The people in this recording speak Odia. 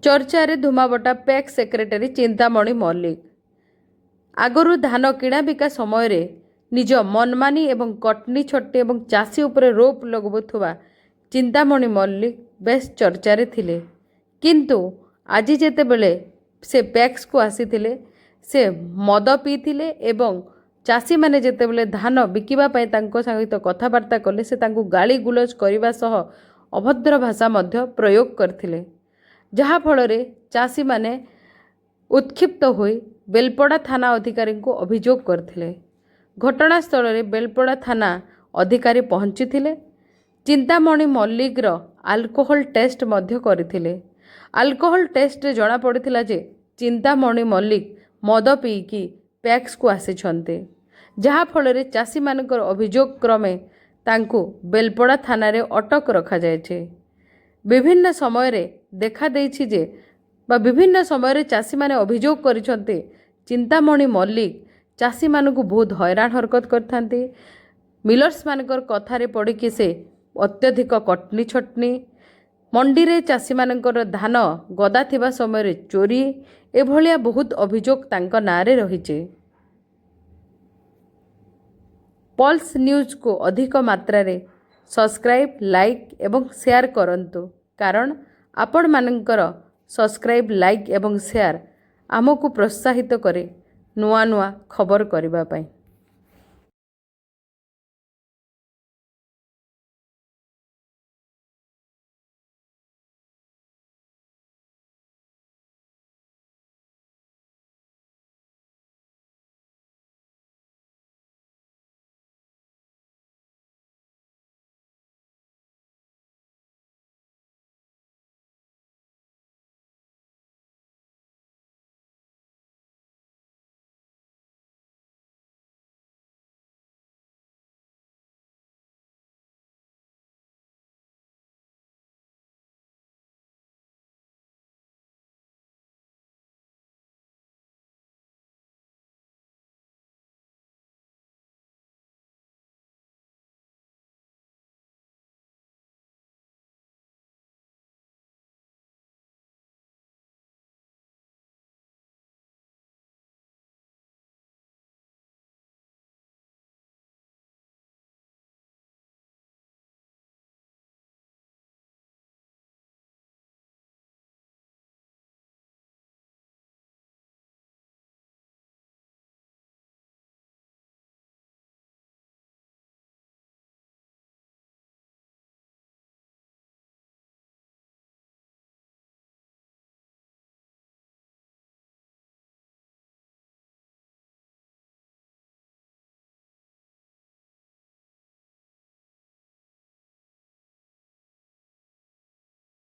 ଚର୍ଚ୍ଚାରେ ଧୂମାବଟା ପ୍ୟାକ୍ ସେକ୍ରେଟାରୀ ଚିନ୍ତାମଣି ମଲ୍ଲିକ। ଆଗରୁ ଧାନ କିଣାବିକା ସମୟରେ ନିଜ ମନମାନି ଏବଂ କଟନୀ ଛଟି ଏବଂ ଚାଷୀ ଉପରେ ରୋପ ଲଗାଉଥିବା ଚିନ୍ତାମଣି ମଲ୍ଲିକ ବେଶ ଚର୍ଚ୍ଚାରେ ଥିଲେ। କିନ୍ତୁ ଆଜି ଯେତେବେଳେ ସେ ପ୍ୟାକ୍ସକୁ ଆସିଥିଲେ ସେ ମଦ ପିଇଥିଲେ ଏବଂ ଚାଷୀମାନେ ଯେତେବେଳେ ଧାନ ବିକିବା ପାଇଁ ତାଙ୍କ ସହିତ କଥାବାର୍ତ୍ତା କଲେ ସେ ତାଙ୍କୁ ଗାଳି ଗୁଲଜ କରିବା ସହ ଅଭଦ୍ର ଭାଷା ମଧ୍ୟ ପ୍ରୟୋଗ କରିଥିଲେ, ଯାହାଫଳରେ ଚାଷୀମାନେ ଉତ୍କ୍ଷିପ୍ତ ହୋଇ ବେଲପଡ଼ା ଥାନା ଅଧିକାରୀଙ୍କୁ ଅଭିଯୋଗ କରିଥିଲେ। ଘଟଣାସ୍ଥଳରେ ବେଲପଡ଼ା ଥାନା ଅଧିକାରୀ ପହଞ୍ଚିଥିଲେ। ଚିନ୍ତାମଣି ମଲ୍ଲିକର ଆଲକୋହଲ ଟେଷ୍ଟ ମଧ୍ୟ କରିଥିଲେ। ଆଲକୋହଲ ଟେଷ୍ଟରେ ଜଣାପଡ଼ିଥିଲା ଯେ ଚିନ୍ତାମଣି ମଲ୍ଲିକ ମଦ ପିଇକି ପ୍ୟାକ୍ସକୁ ଆସିଛନ୍ତି, ଯାହାଫଳରେ ଚାଷୀମାନଙ୍କର ଅଭିଯୋଗ କ୍ରମେ ତାଙ୍କୁ ବେଲପଡ଼ା ଥାନାରେ ଅଟକ ରଖାଯାଇଛି। ବିଭିନ୍ନ ସମୟରେ ଦେଖାଦେଇଛି ଯେ ବିଭିନ୍ନ ସମୟରେ ଚାଷୀମାନେ ଅଭିଯୋଗ କରିଛନ୍ତି ଚିନ୍ତାମଣି ମଲ୍ଲିକ ଚାଷୀମାନଙ୍କୁ ବହୁତ ହଇରାଣ ହରକତ କରିଥାନ୍ତି। ମିଲର୍ସମାନଙ୍କର କଥାରେ ପଡ଼ିକି ସେ ଅତ୍ୟଧିକ କଟନୀ ଛଟନୀ, ମଣ୍ଡିରେ ଚାଷୀମାନଙ୍କର ଧାନ ଗଦା ଥିବା ସମୟରେ ଚୋରି, ଏଭଳିଆ ବହୁତ ଅଭିଯୋଗ ତାଙ୍କ ନାଁରେ ରହିଛି। ପଲ୍ସ ନ୍ୟୁଜକୁ ଅଧିକ ମାତ୍ରାରେ ସବସ୍କ୍ରାଇବ୍, ଲାଇକ୍ ଏବଂ ସେୟାର କରନ୍ତୁ, କାରଣ ଆପଣମାନଙ୍କର ସବସ୍କ୍ରାଇବ୍, ଲାଇକ୍ ଏବଂ ସେୟାର ଆମକୁ ପ୍ରୋତ୍ସାହିତ କରେ ନୂଆ ନୂଆ ଖବର କରିବା ପାଇଁ।